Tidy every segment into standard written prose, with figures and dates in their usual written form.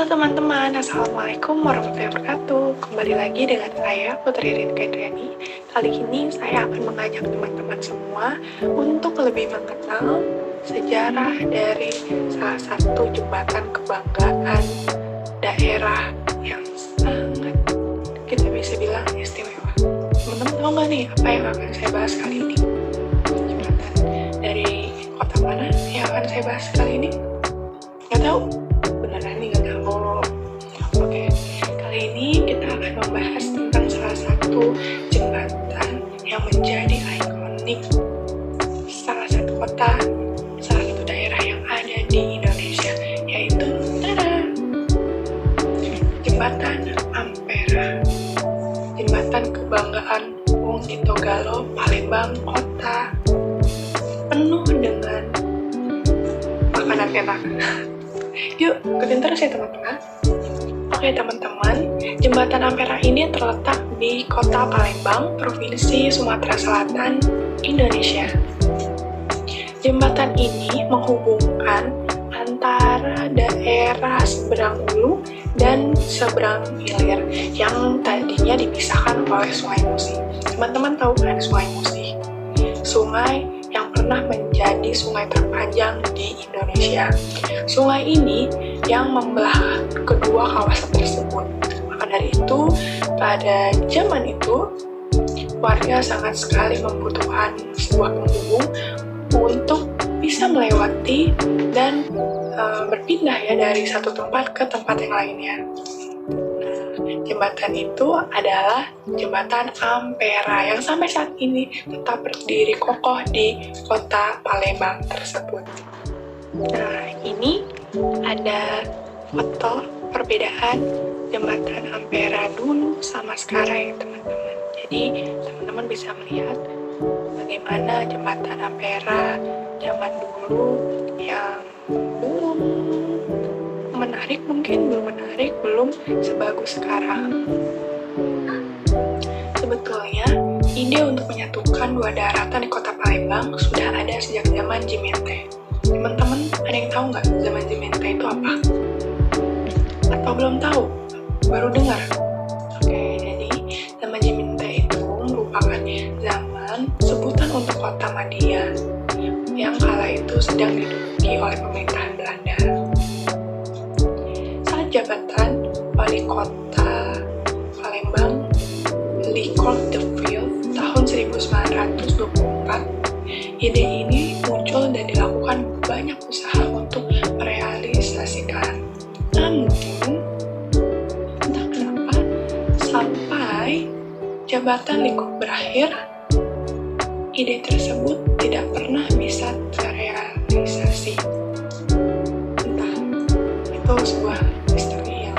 teman-teman, Assalamualaikum warahmatullahi wabarakatuh. Kembali lagi dengan saya, Putri Rinka Indriani. Kali ini saya akan mengajak teman-teman semua untuk lebih mengenal sejarah dari salah satu jembatan kebanggaan daerah yang sangat, kita bisa bilang, istimewa. Teman-teman tahu nggak nih apa yang akan saya bahas kali ini? Jembatan dari kota mana yang akan saya bahas kali ini? Nggak tahu? Beneran nih nggak tahu. Oke, kali ini kita akan membahas tentang salah satu jembatan yang menjadi ikonik salah satu kota, salah satu daerah yang ada di Indonesia, yaitu Jembatan Ampera. Jembatan kebanggaan Wong Tito Galo, Palembang, kota penuh dengan makanan enak. Yuk, ikutin terus ya teman-teman. Oke teman-teman, Jembatan Ampera ini terletak di kota Palembang, Provinsi Sumatera Selatan, Indonesia. Jembatan ini menghubungkan antara daerah seberang Hulu dan seberang Hilir yang tadinya dipisahkan oleh Sungai Musi. Teman-teman tahu kan Sungai Musi? Sungai yang pernah menjadi sungai terpanjang di Indonesia. Sungai ini yang membelah kedua kawasan tersebut. Maka dari itu, pada zaman itu, warga sangat sekali membutuhkan sebuah penghubung untuk bisa melewati dan berpindah ya dari satu tempat ke tempat yang lainnya. Jembatan itu adalah Jembatan Ampera yang sampai saat ini tetap berdiri kokoh di kota Palembang tersebut. Nah, ini ada foto perbedaan Jembatan Ampera dulu sama sekarang ya teman-teman. Jadi teman-teman bisa melihat bagaimana Jembatan Ampera zaman dulu yang belum menarik, mungkin belum menarik, belum sebagus sekarang. Sebetulnya, ide untuk menyatukan dua daratan di kota Palembang sudah ada sejak zaman Jimente. Teman-teman, ada yang tahu nggak zaman Jimente itu apa? Atau belum tahu? Baru dengar? Oke, jadi zaman Jimente itu merupakan zaman sebutan untuk kota Madia yang kala itu sedang diduduki oleh pemerintahan Belanda. Jabatan Wali Kota Palembang, Leopold de Viel, tahun 1924, ide ini muncul dan dilakukan banyak usaha untuk merealisasikan. Namun, entah kenapa, sampai jabatan Leopold berakhir, ide tersebut tidak pernah bisa terrealisasi. Entah, itu sebuah misteri yang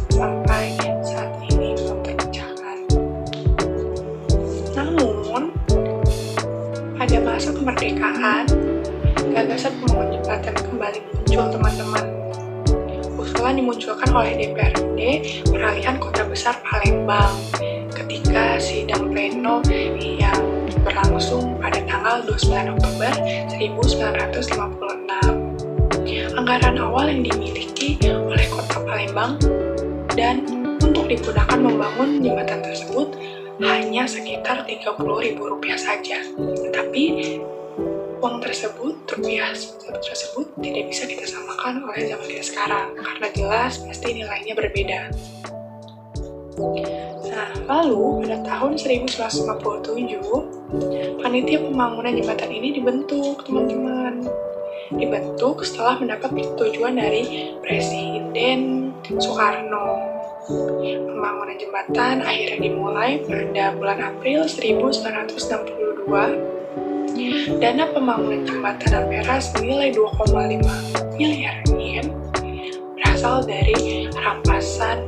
sampai saat ini belum terpecahkan. Namun, pada masa kemerdekaan, gagasan pembangunan jembatan kembali muncul teman-teman. Usulan dimunculkan oleh DPRD peralihan kota besar Palembang ketika sidang pleno yang berlangsung pada tanggal 29 Oktober 1956. Anggaran awal yang dimiliki oleh kota Palembang dan untuk digunakan membangun jembatan tersebut hanya sekitar Rp30.000 saja. Tetapi uang tersebut, rupiah tersebut tidak bisa kita samakan oleh zaman kita sekarang karena jelas pasti nilainya berbeda. Nah, lalu pada tahun 1957, panitia pembangunan jembatan ini dibentuk, teman-teman. Dibentuk setelah mendapat persetujuan dari Presiden Soekarno. Pembangunan jembatan akhirnya dimulai pada bulan April 1962. Dana pembangunan jembatan Ampera senilai 2,5 miliar yen berasal dari rampasan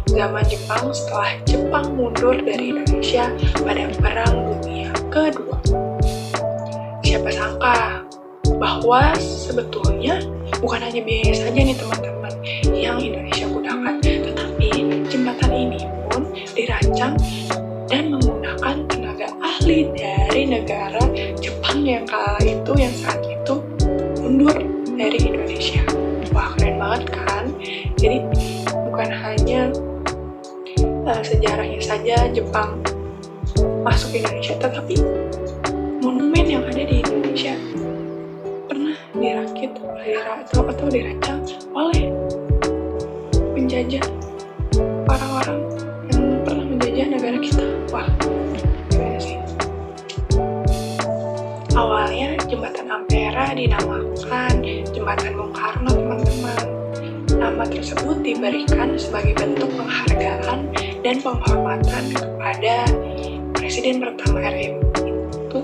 zaman Jepang setelah Jepang mundur dari Indonesia pada Perang Dunia Kedua. Siapa sangka bahwa sebetulnya bukan hanya biaya saja nih teman-teman yang Indonesia gunakan, tetapi jembatan ini pun dirancang dan menggunakan tenaga ahli dari negara Jepang yang kala itu, yang saat itu mundur dari Indonesia. Wah, keren banget kan? Jadi sejarahnya saja Jepang masuk ke Indonesia, tetapi monumen yang ada di Indonesia pernah dirakit atau dirancang oleh penjajah, orang-orang yang pernah menjajah negara kita. Wah, gimana sih? Awalnya Jembatan Ampera dinamakan Jembatan Bung Karno, teman-teman. Nama tersebut diberikan sebagai bentuk penghargaan dan penghormatan kepada Presiden pertama RI itu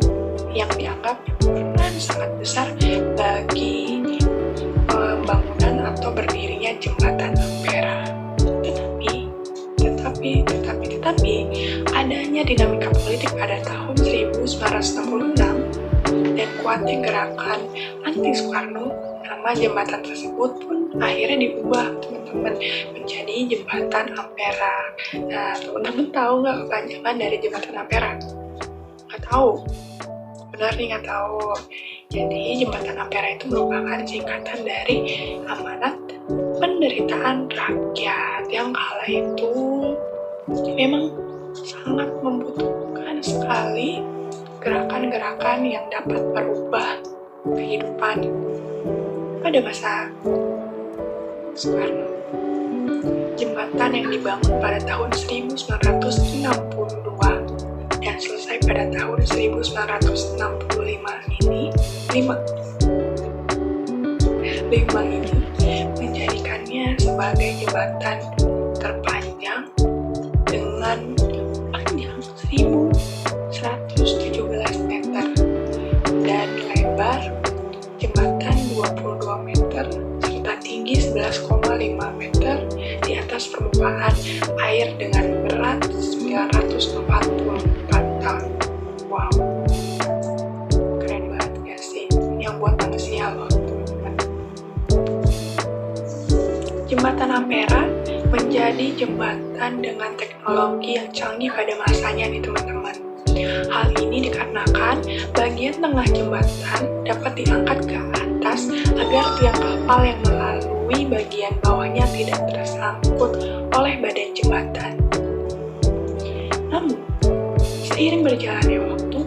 yang dianggap berperan sangat besar bagi pembangunan atau berdirinya Jembatan Ampera. Tetapi adanya dinamika politik pada tahun 1966 dan kuatnya gerakan anti Soekarno, nama jembatan tersebut pun akhirnya diubah, teman-teman, menjadi Jembatan Ampera. Nah, teman-teman tahu nggak kepanjangan dari Jembatan Ampera? Nggak tahu? Benar nih, nggak tahu. Jadi Jembatan Ampera itu merupakan singkatan dari Amanat Penderitaan Rakyat, yang kala itu memang sangat membutuhkan sekali gerakan-gerakan yang dapat merubah kehidupan pada masa Soekarno. Jembatan yang dibangun pada tahun 1962 dan selesai pada tahun 1965 ini menjadikannya sebagai jembatan terpanjang dengan panjang 1.117 meter dan lebar jembatan 22 meter serta tinggi 11,5 meter di atas permukaan air dengan berat 944 ton. Wow, keren banget gak sih? Yang buat manusia loh, teman-teman. Jembatan Ampera menjadi jembatan dengan teknologi yang canggih pada masanya nih, teman-teman. Hal ini dikarenakan bagian tengah jembatan dapat diangkat ke atas agar tiang kapal yang melalui bagian bawahnya tidak tersangkut oleh badan jembatan. Namun, seiring berjalannya waktu,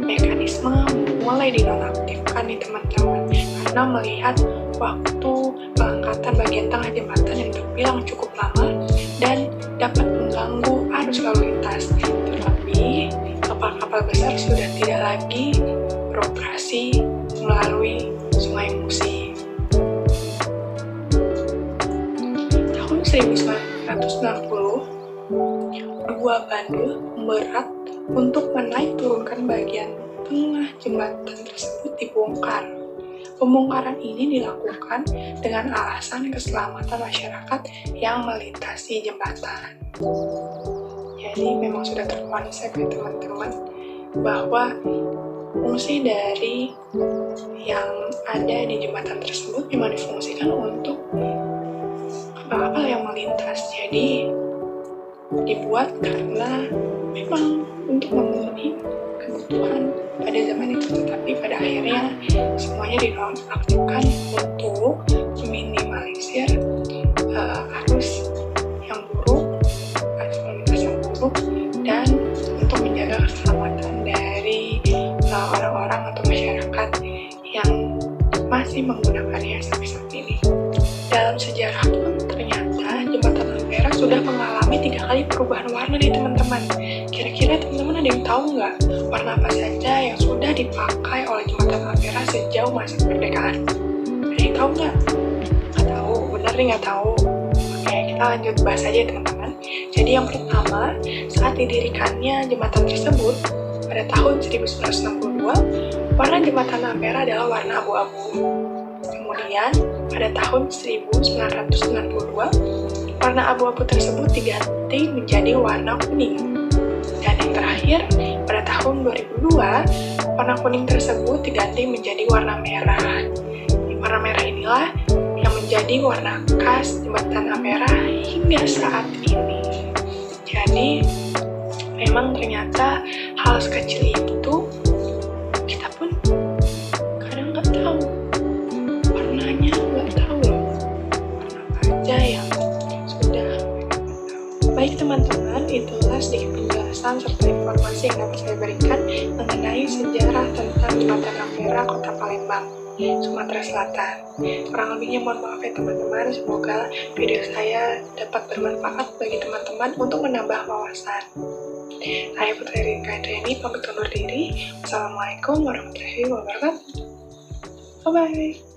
mekanisme mulai dinonaktifkan nih, teman-teman, karena melihat waktu pengangkatan bagian tengah jembatan yang terbilang cukup lama dan dapat mengganggu arus lalu lintas. Terlebih, kapal-kapal besar sudah tidak lagi beroperasi melalui Sungai Musi. Tahun 1990, dua bandul berat untuk menaik turunkan bagian tengah jembatan tersebut dibongkar. Pembongkaran ini dilakukan dengan alasan keselamatan masyarakat yang melintasi jembatan. Jadi memang sudah terkonsep ya, teman-teman, bahwa fungsi dari yang ada di jembatan tersebut memang difungsikan untuk kapal-kapal yang melintas. Jadi dibuat karena memang untuk memenuhi kebutuhan pada zaman itu, tetapi pada akhirnya semuanya dinonaktifkan untuk meminimalisir arus yang buruk, arus lalu lintas yang buruk, dan untuk menjaga keselamatan dari orang-orang atau masyarakat yang masih menggunakannya sampai saat ini. Dalam sejarah pun ternyata jembatan Ampera sudah mengalami 3 kali perubahan warna nih, teman-teman. Kira-kira teman-teman ada yang tahu nggak warna apa saja yang sudah dipakai oleh jembatan Ampera sejauh masa kemerdekaan? Ada yang tahu nggak? Nggak tahu, bener nih nggak tahu. Oke, kita lanjut bahas aja, teman-teman. Jadi yang pertama, saat didirikannya jembatan tersebut pada tahun 1962, warna jembatan Ampera adalah warna abu-abu. Kemudian, pada tahun 1992, warna abu-abu tersebut diganti menjadi warna kuning. Dan yang terakhir, pada tahun 2002, warna kuning tersebut diganti menjadi warna merah. Warna merah inilah yang menjadi warna khas jembatan Ampera hingga saat ini. Jadi, memang ternyata hal sekecil itu kita pun kadang nggak tahu. Warnanya nggak tahu loh. Warna apa aja yang sudah mereka tahu. Baik, teman-teman, itulah sedikit penjelasan serta informasi yang dapat saya berikan mengenai sejarah tentang Jembatan Ampera, Kota Palembang, Sumatera Selatan. Kurang lebihnya mohon maaf ya teman-teman, semoga video saya dapat bermanfaat bagi teman-teman untuk menambah wawasan. Saya Putri Rinka Indriani, pamit undur diri. Wassalamualaikum warahmatullahi wabarakatuh. Bye-bye.